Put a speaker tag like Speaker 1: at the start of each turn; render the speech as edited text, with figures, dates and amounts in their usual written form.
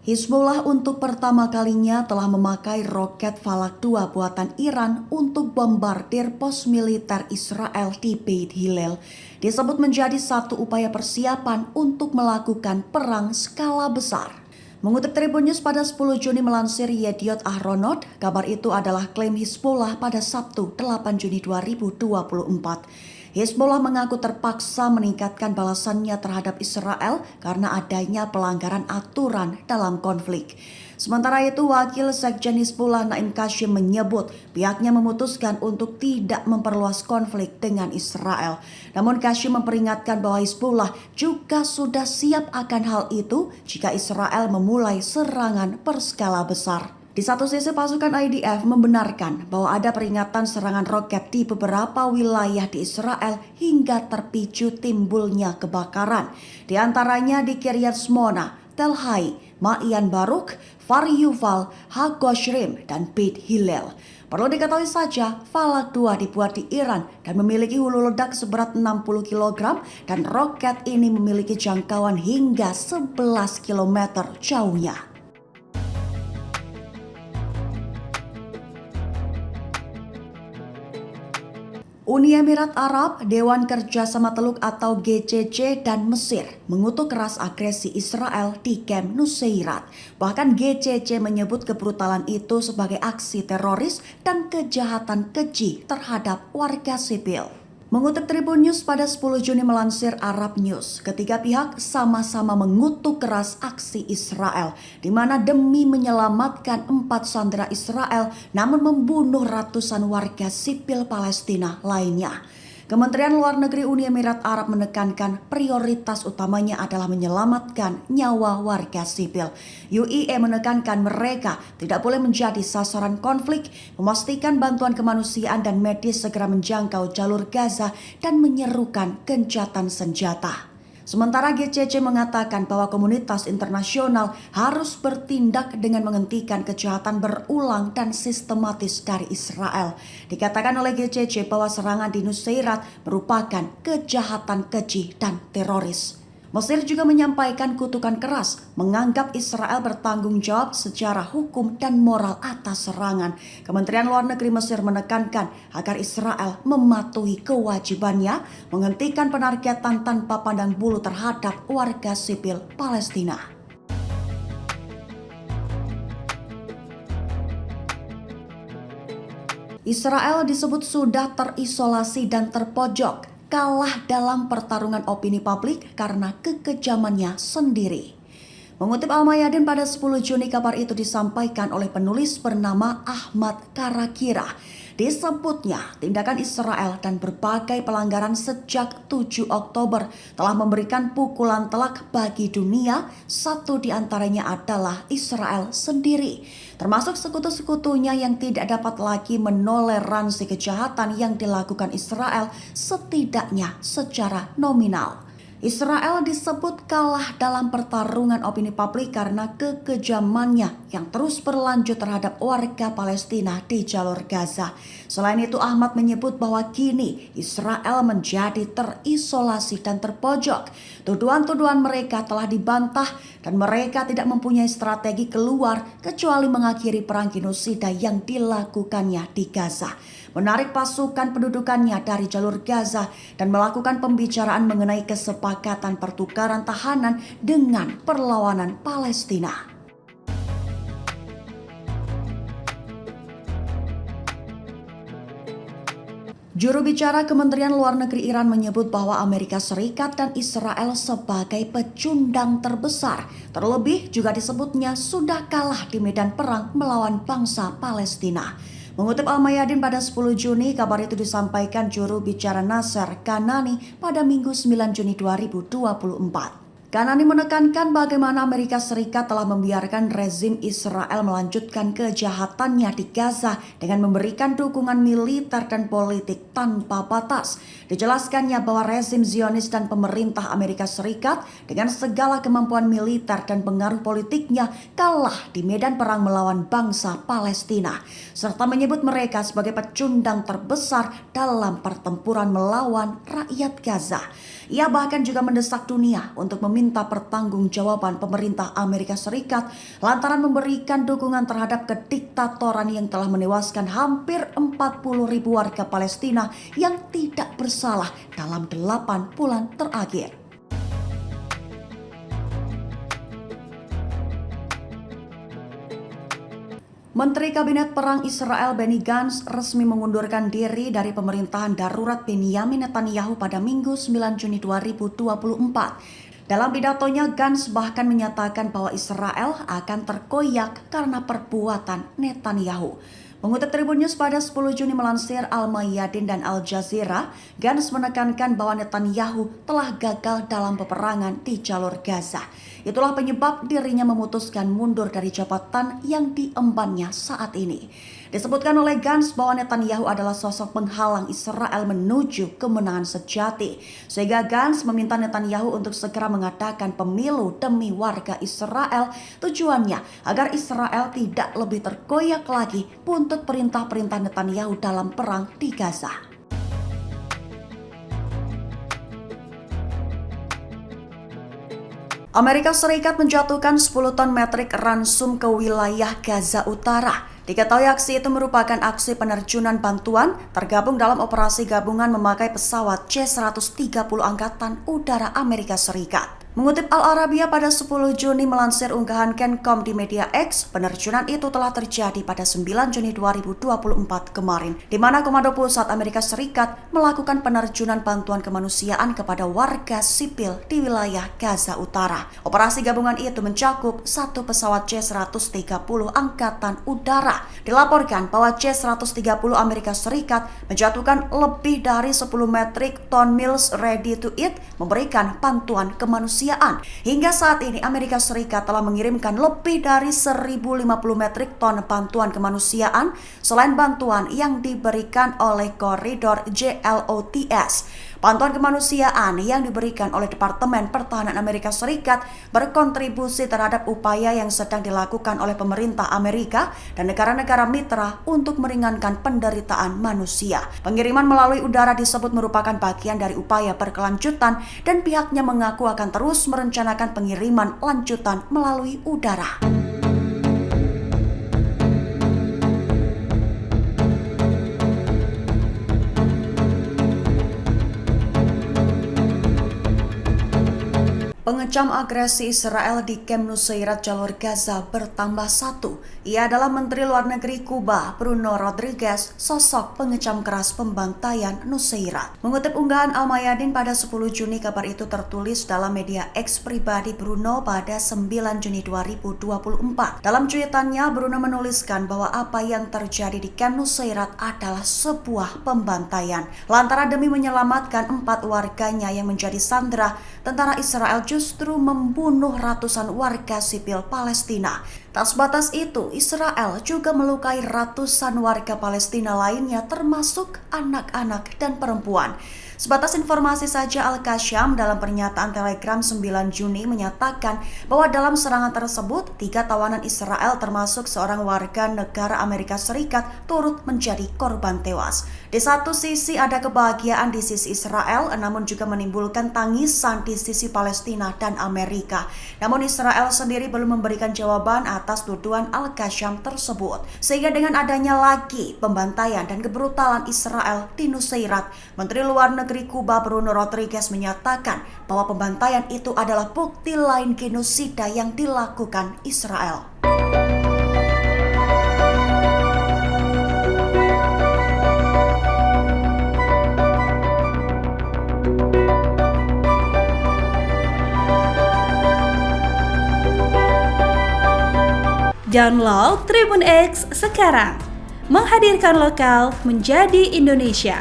Speaker 1: Hizbullah untuk pertama kalinya telah memakai roket Falak 2 buatan Iran untuk bombardir pos militer Israel di Beit Hillel. Disebut menjadi satu upaya persiapan untuk melakukan perang skala besar. Mengutip Tribun News pada 10 Juni melansir Yediot Ahronot, kabar itu adalah klaim Hizbullah pada Sabtu 8 Juni 2024. Hizbullah mengaku terpaksa meningkatkan balasannya terhadap Israel karena adanya pelanggaran aturan dalam konflik. Sementara itu, Wakil Sekjen Hizbullah Naim Qasim menyebut pihaknya memutuskan untuk tidak memperluas konflik dengan Israel. Namun Qasim memperingatkan bahwa Hizbullah juga sudah siap akan hal itu jika Israel memulai serangan berskala besar. Di satu sisi pasukan IDF membenarkan bahwa ada peringatan serangan roket di beberapa wilayah di Israel hingga terpicu timbulnya kebakaran. Di antaranya di Kiryat Shmona, Tel Hai, Ma'yan Baruk, Far Yuval, HaGoshrim, dan Beit Hillel. Perlu diketahui saja, Falak 2 dibuat di Iran dan memiliki hulu ledak seberat 60 kg dan roket ini memiliki jangkauan hingga 11 km jauhnya. Uni Emirat Arab, Dewan Kerjasama Teluk atau GCC dan Mesir mengutuk keras agresi Israel di Camp Nuseirat. Bahkan GCC menyebut kebrutalan itu sebagai aksi teroris dan kejahatan keji terhadap warga sipil. Mengutip Tribun News pada 10 Juni melansir Arab News, ketiga pihak sama-sama mengutuk keras aksi Israel, di mana demi menyelamatkan 4 sandera Israel namun membunuh ratusan warga sipil Palestina lainnya. Kementerian Luar Negeri Uni Emirat Arab menekankan prioritas utamanya adalah menyelamatkan nyawa warga sipil. UIE menekankan mereka tidak boleh menjadi sasaran konflik, memastikan bantuan kemanusiaan dan medis segera menjangkau jalur Gaza dan menyerukan gencatan senjata. Sementara GCC mengatakan bahwa komunitas internasional harus bertindak dengan menghentikan kejahatan berulang dan sistematis dari Israel. Dikatakan oleh GCC bahwa serangan di Nuseirat merupakan kejahatan keji dan teroris. Mesir juga menyampaikan kutukan keras, menganggap Israel bertanggung jawab secara hukum dan moral atas serangan. Kementerian Luar Negeri Mesir menekankan agar Israel mematuhi kewajibannya menghentikan penargetan tanpa pandang bulu terhadap warga sipil Palestina. Israel disebut sudah terisolasi dan terpojok, kalah dalam pertarungan opini publik karena kekejamannya sendiri. Mengutip Al-Mayadin pada 10 Juni, kabar itu disampaikan oleh penulis bernama Ahmad Karakira. Disebutnya tindakan Israel dan berbagai pelanggaran sejak 7 Oktober telah memberikan pukulan telak bagi dunia. Satu di antaranya adalah Israel sendiri, termasuk sekutu-sekutunya yang tidak dapat lagi menoleransi kejahatan yang dilakukan Israel setidaknya secara nominal. Israel disebut kalah dalam pertarungan opini publik karena kekejamannya yang terus berlanjut terhadap warga Palestina di jalur Gaza. Selain itu, Ahmad menyebut bahwa kini Israel menjadi terisolasi dan terpojok. Tuduhan-tuduhan mereka telah dibantah dan mereka tidak mempunyai strategi keluar kecuali mengakhiri perang genosida yang dilakukannya di Gaza, menarik pasukan pendudukannya dari jalur Gaza dan melakukan pembicaraan mengenai kesepakatan pertukaran tahanan dengan perlawanan Palestina. Juru bicara Kementerian Luar Negeri Iran menyebut bahwa Amerika Serikat dan Israel sebagai pecundang terbesar. Terlebih juga disebutnya sudah kalah di medan perang melawan bangsa Palestina. Mengutip Al-Mayadin pada 10 Juni, kabar itu disampaikan juru bicara Nasser Kanani pada Minggu 9 Juni 2024. Kanani menekankan bagaimana Amerika Serikat telah membiarkan rezim Israel melanjutkan kejahatannya di Gaza dengan memberikan dukungan militer dan politik tanpa batas. Dijelaskannya bahwa rezim Zionis dan pemerintah Amerika Serikat dengan segala kemampuan militer dan pengaruh politiknya kalah di medan perang melawan bangsa Palestina, serta menyebut mereka sebagai pecundang terbesar dalam pertempuran melawan rakyat Gaza. Ia bahkan juga mendesak dunia untuk meminta pertanggungjawaban pemerintah Amerika Serikat lantaran memberikan dukungan terhadap kediktatoran yang telah menewaskan hampir 40.000 warga Palestina yang tidak bersalah dalam 8 bulan terakhir. Menteri Kabinet Perang Israel Benny Gantz resmi mengundurkan diri dari pemerintahan darurat Benyamin Netanyahu pada Minggu 9 Juni 2024. Dalam pidatonya, Gantz bahkan menyatakan bahwa Israel akan terkoyak karena perbuatan Netanyahu. Mengutip Tribun News pada 10 Juni melansir Al-Mayadin dan Al Jazeera, Gantz menekankan bahwa Netanyahu telah gagal dalam peperangan di jalur Gaza. Itulah penyebab dirinya memutuskan mundur dari jabatan yang diembannya saat ini. Disebutkan oleh Gantz bahwa Netanyahu adalah sosok penghalang Israel menuju kemenangan sejati. Sehingga Gantz meminta Netanyahu untuk segera mengadakan pemilu demi warga Israel. Tujuannya agar Israel tidak lebih terkoyak lagi buntut perintah-perintah Netanyahu dalam perang di Gaza. Amerika Serikat menjatuhkan 10 ton metrik ransum ke wilayah Gaza Utara. Diketahui aksi itu merupakan aksi penerjunan bantuan tergabung dalam operasi gabungan memakai pesawat C-130 Angkatan Udara Amerika Serikat. Mengutip Al Arabiya pada 10 Juni melansir unggahan Kencom di media X, penerjunan itu telah terjadi pada 9 Juni 2024 kemarin, di mana Komando Pusat Amerika Serikat melakukan penerjunan bantuan kemanusiaan kepada warga sipil di wilayah Gaza Utara. Operasi gabungan itu mencakup 1 pesawat C-130 Angkatan Udara. Dilaporkan bahwa C-130 Amerika Serikat menjatuhkan lebih dari 10 metrik ton meals ready to eat, memberikan bantuan kemanusiaan. Hingga saat ini Amerika Serikat telah mengirimkan lebih dari 1.050 metrik ton bantuan kemanusiaan selain bantuan yang diberikan oleh koridor JLOTS. Bantuan kemanusiaan yang diberikan oleh Departemen Pertahanan Amerika Serikat berkontribusi terhadap upaya yang sedang dilakukan oleh pemerintah Amerika dan negara-negara mitra untuk meringankan penderitaan manusia. Pengiriman melalui udara disebut merupakan bagian dari upaya berkelanjutan dan pihaknya mengaku akan terus merencanakan pengiriman lanjutan melalui udara. Pengecam agresi Israel di Camp Nusairat jalur Gaza bertambah 1. Ia adalah Menteri Luar Negeri Kuba Bruno Rodriguez, sosok pengecam keras pembantaian Nusairat. Mengutip unggahan Al-Mayadin pada 10 Juni, kabar itu tertulis dalam media X pribadi Bruno pada 9 Juni 2024. Dalam cuitannya, Bruno menuliskan bahwa apa yang terjadi di Camp Nusairat adalah sebuah pembantaian. Lantaran demi menyelamatkan 4 warganya yang menjadi sandera, tentara Israel justru membunuh ratusan warga sipil Palestina. Tak sebatas itu, Israel juga melukai ratusan warga Palestina lainnya termasuk anak-anak dan perempuan. Sebatas informasi saja, Al-Qassam dalam pernyataan Telegram 9 Juni menyatakan bahwa dalam serangan tersebut 3 tawanan Israel termasuk seorang warga negara Amerika Serikat turut menjadi korban tewas. Di satu sisi ada kebahagiaan di sisi Israel, namun juga menimbulkan tangisan di sisi Palestina dan Amerika. Namun Israel sendiri belum memberikan jawaban atas tuduhan Al-Qassam tersebut. Sehingga dengan adanya lagi pembantaian dan kebrutalan Israel di Nusairat, Menteri Luar Negeri Kuba Bruno Rodriguez menyatakan bahwa pembantaian itu adalah bukti lain genosida yang dilakukan Israel.
Speaker 2: Download Tribun X sekarang, menghadirkan lokal menjadi Indonesia.